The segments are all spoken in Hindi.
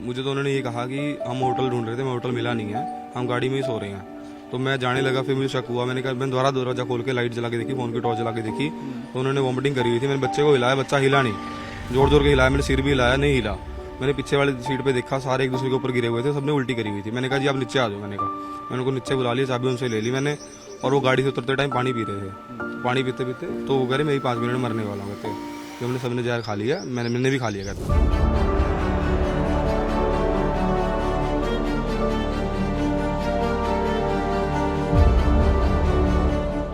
मुझे तो उन्होंने ये कहा कि हम होटल ढूंढ रहे थे, मैं होटल मिला नहीं है, हम गाड़ी में ही सो रहे हैं। तो मैं जाने लगा, फिर मुझे शक हुआ, मैंने कहा, मैंने दोबारा दरवाजा खोल के लाइट जला के देखी, फोन की टॉर्च जला के देखी, तो उन्होंने वॉमिटिंग करी हुई थी। मैंने बच्चे को हिलाया, बच्चा हिला नहीं, जोर जोर के हिलाया, मैंने सिर भी हिलाया, नहीं हिला। मैंने पीछे वाली सीट पे देखा, सारे एक दूसरे के ऊपर गिरे हुए थे, सबने उल्टी करी हुई थी। मैंने कहा जी आप नीचे आ जाओ, मैंने उनको नीचे बुला लिया, चाबी उनसे ले ली मैंने, और वो गाड़ी से उतरते टाइम पानी पी रहे थे। पानी पीते पीते तो वो कह रहे मैं ही 5 मिनट में मरने वाला हूँ, कहते कि हमने सबने जहर खा लिया, मैंने भी खा लिया, कहते।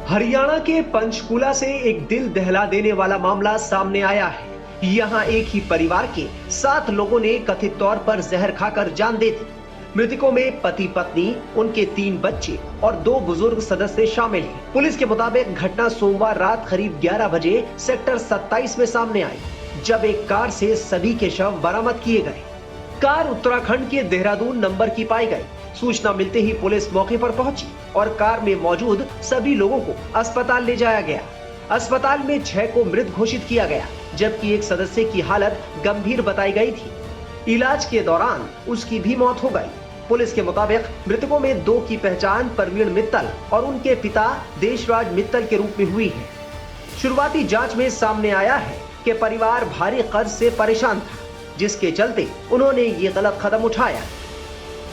हरियाणा के पंचकुला से एक दिल दहला देने वाला मामला सामने आया है। यहाँ एक ही परिवार के 7 लोगों ने कथित तौर पर जहर खाकर जान दे दी। मृतकों में पति पत्नी, उनके 3 बच्चे और 2 बुजुर्ग सदस्य शामिल हैं। पुलिस के मुताबिक घटना सोमवार रात करीब 11 बजे सेक्टर 27 में सामने आई, जब एक कार से सभी के शव बरामद किए गए। कार उत्तराखंड के देहरादून नंबर की पाई गई। सूचना मिलते ही पुलिस मौके पर पहुंची और कार में मौजूद सभी लोगों को अस्पताल ले जाया गया। अस्पताल में 6 को मृत घोषित किया गया, जबकि एक सदस्य की हालत गंभीर बताई गई थी। इलाज के दौरान उसकी भी मौत हो गई। पुलिस के मुताबिक मृतकों में 2 की पहचान प्रवीण मित्तल और उनके पिता देशराज मित्तल के रूप में हुई है। शुरुआती जांच में सामने आया है कि परिवार भारी कर्ज से परेशान था, जिसके चलते उन्होंने ये गलत कदम उठाया।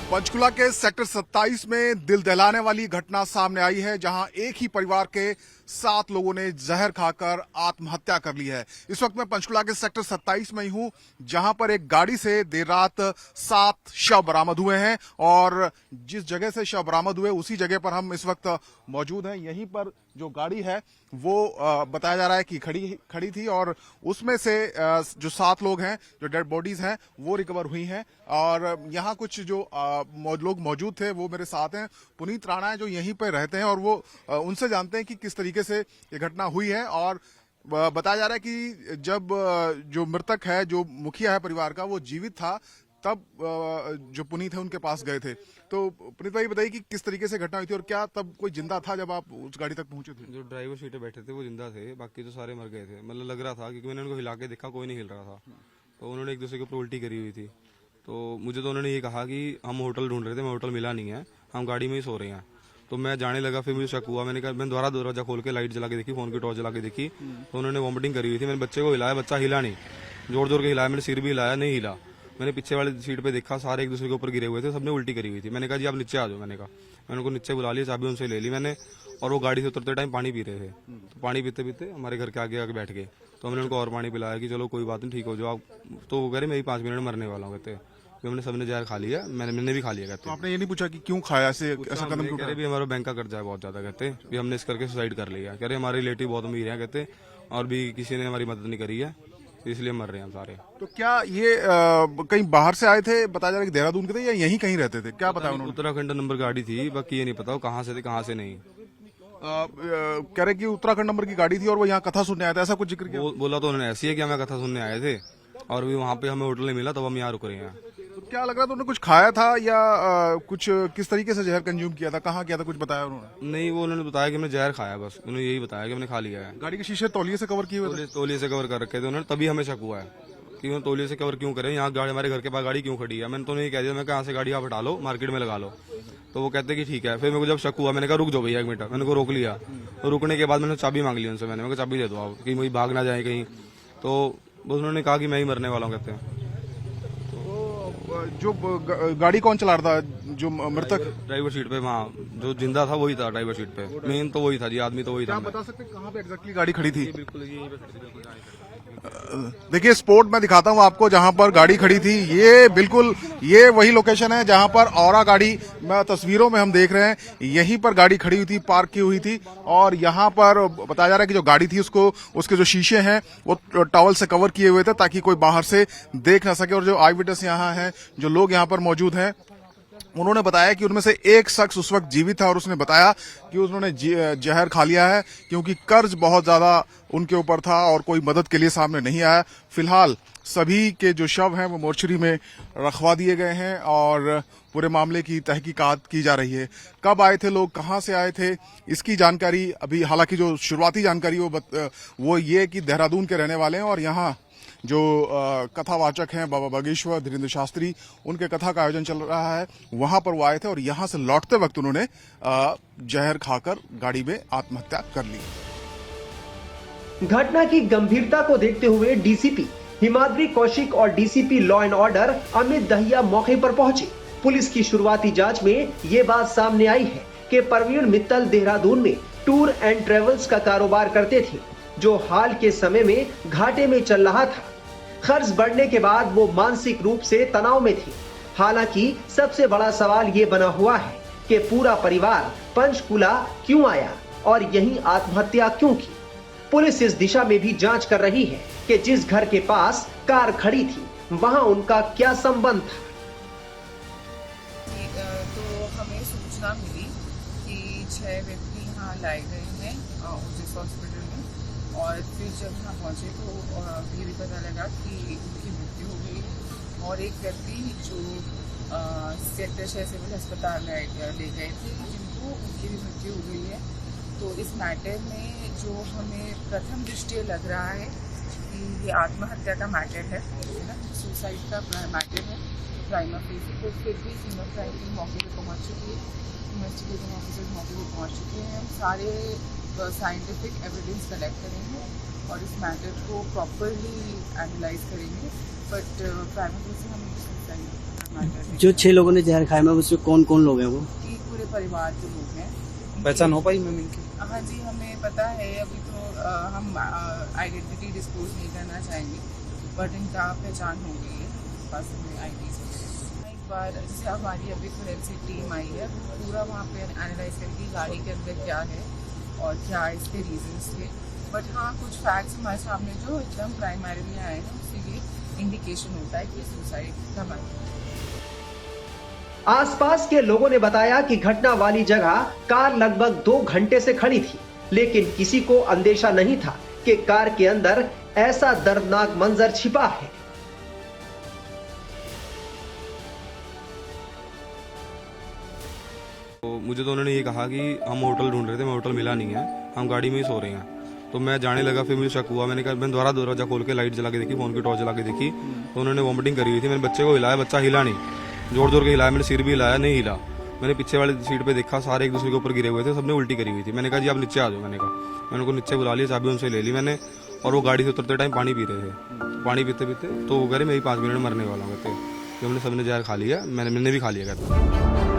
पंचकुला के सेक्टर 27 में दिल दहलाने वाली घटना सामने आई है, जहां एक ही परिवार के 7 लोगों ने जहर खाकर आत्महत्या कर ली है। इस वक्त मैं पंचकुला के सेक्टर 27 में ही हूं, जहां पर एक गाड़ी से देर रात 7 शव बरामद हुए हैं और जिस जगह से शव बरामद हुए उसी जगह पर हम इस वक्त मौजूद हैं। यहीं पर जो गाड़ी है वो बताया जा रहा है कि खड़ी थी और उसमें से जो 7 लोग हैं, जो डेड बॉडीज हैं, वो रिकवर हुई हैं। और यहाँ कुछ जो लोग मौजूद थे वो मेरे साथ हैं। पुनीत राणा है जो यहीं पर रहते हैं और वो उनसे जानते हैं कि किस तरीके से ये घटना हुई है। और बताया जा रहा है कि जब जो मृतक है, जो मुखिया है परिवार का, वो जीवित था, तब जो पुनीत है उनके पास गए थे। तो पुनीत भाई बताइए कि किस तरीके से घटना हुई थी और क्या तब कोई जिंदा था जब आप उस गाड़ी तक पहुंचे थे? जो ड्राइवर सीट पे बैठे थे वो जिंदा थे, बाकी तो सारे मर गए थे। मतलब लग रहा था, क्योंकि मैंने उनको हिला के देखा, कोई नहीं हिल रहा था। तो उन्होंने एक दूसरे के ऊपर उल्टी करी हुई थी। तो मुझे तो उन्होंने ये कहा कि हम होटल ढूंढ रहे थे, मैं होटल मिला नहीं है, हम गाड़ी में ही सो रहे हैं। तो मैं जाने लगा, फिर मुझे शक हुआ, मैंने कहा, मैंने दोबारा दरवाजा खोल के लाइट जला के देखी, फोन की टॉर्च जला के देखी, तो उन्होंने वॉमिटिंग करी हुई थी। मैंने बच्चे को हिलाया, बच्चा हिला नहीं, जोर जोर के हिलाया, मैंने सिर भी हिलाया, नहीं हिला। मैंने पीछे वाली सीट पे देखा, सारे एक दूसरे के ऊपर गिरे हुए थे, सबने उल्टी करी हुई थी। मैंने कहा जी आप नीचे आ जाओ, मैंने उनको नीचे बुला लिया, चाबी उनसे ले ली मैंने, और वो गाड़ी से उतरते टाइम पानी पी रहे थे। तो पानी पीते पीते हमारे घर के आगे आके बैठ गए। तो हमने उनको और पानी पिलाया कि चलो कोई बात नहीं, ठीक हो जाओ आप। तो वो कह रहे मैं ही 5 मिनट में मरने वाला हूँ, कहते कि हमने सबने जहर खा लिया, मैंने भी खा लिया, कहते। तो आपने ये नहीं पूछा कि क्यों खाया, ऐसा कदम क्यों? कह रहे भी हमारा बैंक का कर्जा है बहुत ज्यादा, कहते भी हमने इस करके सुसाइड कर लिया। कह रहे हमारे रिलेटिव बहुत अमीर हैं, कहते, और भी किसी ने हमारी मदद नहीं करी है, इसलिए मर रहे हैं हम सारे। तो क्या ये कहीं बाहर से आए थे? बताया जा रहा है कि देहरादून के थे या यहीं कहीं रहते थे, क्या बताया उन्होंने? उत्तराखंड नंबर गाड़ी थी, बाकी ये नहीं पता कहाँ से थे कहाँ से नहीं। कह रहे कि उत्तराखंड नंबर की गाड़ी थी और वो यहाँ कथा सुनने आया था, ऐसा कुछ जिक्र किया? बोला तो उन्होंने ऐसी है कि हमें कथा सुनने आए थे और भी वहाँ पे हमें होटल नहीं मिला, तब हम यहाँ रुक रहे हैं। तो क्या लग रहा था उन्होंने कुछ खाया था या कुछ किस तरीके से जहर कंज्यूम किया था, कहाँ किया था, कुछ बताया उन्होंने? नहीं, वो उन्होंने बताया कि हमने जहर खाया, बस उन्होंने यही बताया कि हमने खा लिया है। गाड़ी के शीशे तौलिए से कवर किए हुए थे? तौलिए से कवर कर रखे थे उन्होंने, तभी हमें शक हुआ है कि उन्होंने तौलिए से कवर क्यों करें, यहाँ गाड़ी हमारे घर के पास गाड़ी क्यों खड़ी है। मैंने तो उन्हें कह दिया, मैं कहाँ से गाड़ी आप हटा लो, मार्केट में लगा लो। तो वो कहते कि ठीक है। फिर मेरे को जब शक हुआ, मैंने कहा रुक जाओ भैया 1 मिनट, मैंने उनको रोक लिया। तो रुकने के बाद मैंने चाबी मांग ली उनसे, मैंने कहा चाबी दे दो आप, कि मुझे भाग ना जाए कहीं। तो उन्होंने कहा कि मैं ही मरने वाला हूँ, कहते हैं। जो गाड़ी कौन चला रहा था, जो मृतक? ड्राइवर सीट पे, वहाँ जो जिंदा था वही था ड्राइवर सीट पे, मेन तो वही था जी, आदमी तो वही था। आप बता सकते कहाँ पे एग्जैक्टली गाड़ी खड़ी थी? बिल्कुल यहीं पे खड़ी थी। देखिए स्पॉट मैं दिखाता हूं आपको जहां पर गाड़ी खड़ी थी। ये बिल्कुल ये वही लोकेशन है जहां पर औरा गाड़ी तस्वीरों में हम देख रहे हैं, यहीं पर गाड़ी खड़ी हुई थी, पार्क की हुई थी। और यहां पर बताया जा रहा है कि जो गाड़ी थी उसके जो शीशे हैं वो टॉवल से कवर किए हुए थे ताकि कोई बाहर से देख ना सके। और जो आई विटनेस यहाँ है, जो लोग यहाँ पर मौजूद हैं, उन्होंने बताया कि उनमें से एक शख्स उस वक्त जीवित था और उसने बताया कि उन्होंने जहर खा लिया है क्योंकि कर्ज बहुत ज्यादा उनके ऊपर था और कोई मदद के लिए सामने नहीं आया। फिलहाल सभी के जो शव हैं वो मोर्चरी में रखवा दिए गए हैं और पूरे मामले की तहकीकात की जा रही है। कब आए थे लोग, कहां से आए थे, इसकी जानकारी अभी, हालांकि जो शुरुआती जानकारी वो ये कि देहरादून के रहने वाले हैं और यहाँ जो कथावाचक हैं बाबा बागेश्वर धीरेन्द्र शास्त्री, उनके कथा का आयोजन चल रहा है, वहां पर वो आए थे और यहां से लौटते वक्त उन्होंने जहर खाकर गाड़ी में आत्महत्या कर ली। घटना की गंभीरता को देखते हुए डीसीपी हिमाद्री कौशिक और DCP law and order Amit Dahiya मौके पर पहुंचे। पुलिस की शुरुआती जांच में ये बात सामने आई है कि प्रवीण मित्तल देहरादून में टूर एंड ट्रेवल्स का कारोबार करते थे, जो हाल के समय में घाटे में चल रहा था। खर्च बढ़ने के बाद वो मानसिक रूप से तनाव में थे। हालांकि सबसे बड़ा सवाल ये बना हुआ है कि पूरा परिवार पंचकुला क्यों आया और यहीं आत्महत्या क्यों की। पुलिस इस दिशा में भी जांच कर रही है कि जिस घर के पास कार खड़ी थी वहां उनका क्या संबंध था। तो हमें सूचना मिली कि 6 व्यक्ति यहाँ लाए गए हैं ओजिस हॉस्पिटल में, और फिर जब यहाँ पहुँचे तो ये भी पता लगा कि उनकी मृत्यु हो गई। और एक व्यक्ति जो सेक्टर 6 सिविल अस्पताल ले गए थे, जिनको उनकी भी मृत्यु हो गई है। तो इस मैटर में जो हमें प्रथम दृष्टया लग रहा है कि ये आत्महत्या का मैटर है ना, सुसाइड का मैटर है प्राइमा फेसी। तो फिर भी सिंगल क्राइम टीम मौके पर पहुँच चुकी है, इन्वेस्टिगेटिंग ऑफिसर मौके पर पहुँच चुके हैं। हम सारे साइंटिफिक एविडेंस कलेक्ट करेंगे और इस मैटर को प्रॉपरली एनालाइज करेंगे। बट प्राइमा फेसी हम सुसाइड मैटर जो 6 लोगों ने जहर खाया, मैं उसमें कौन कौन लोग हैं वो? कि पूरे परिवार के लोग हैं। पहचान हो पाई मैम इनकी? हाँ जी, हमें पता है। अभी तो हम आइडेंटिटी डिस्क्लोज नहीं करना चाहेंगे, बट इनका पहचान हो गई है पास में आईडी से। एक बार जैसे हमारी अभी फोरेंसिक टीम आई है, पूरा वहाँ पे एनालाइज करेगी गाड़ी के अंदर क्या है और क्या इसके रीजंस थे। बट हाँ, कुछ फैक्ट्स हमारे सामने जो एकदम प्राइमरीली आए हैं, उससे ये इंडिकेशन होता है कि सुसाइड का मैटर। आसपास के लोगों ने बताया कि घटना वाली जगह कार लगभग 2 घंटे से खड़ी थी, लेकिन किसी को अंदेशा नहीं था कि कार के अंदर ऐसा दर्दनाक मंजर छिपा है। तो मुझे तो उन्होंने ये कहा कि हम होटल ढूंढ रहे थे, मैं होटल मिला नहीं है, हम गाड़ी में ही सो रहे हैं। तो मैं जाने लगा, फिर मुझे शक हुआ। मैंने कहा, मैंने दोबारा दरवाजा खोल के लाइट जला के देखी, फोन की टॉर्च जला के देखी, तो उन्होंने वॉमिटिंग करी हुई थी। मैंने बच्चे को हिलाया, बच्चा हिला नहीं, जोर जोर के हिलाया, मैंने सिर भी हिलाया, नहीं हिला। मैंने पीछे वाले सीट पे देखा, सारे एक दूसरे के ऊपर गिरे हुए थे, सबने उल्टी करी हुई थी। मैंने कहा जी आप नीचे आ जाओ। मैंने उनको नीचे बुला लिया, चाबी उनसे ले ली मैंने, और वो गाड़ी से उतरते टाइम पानी पी रहे थे। पानी पीते पीते तो वो कह रहे मैं 5 मिनट में मरने वाला हूँ, कहते हमने सबने जहर खा लिया, मैंने भी खा लिया कहते।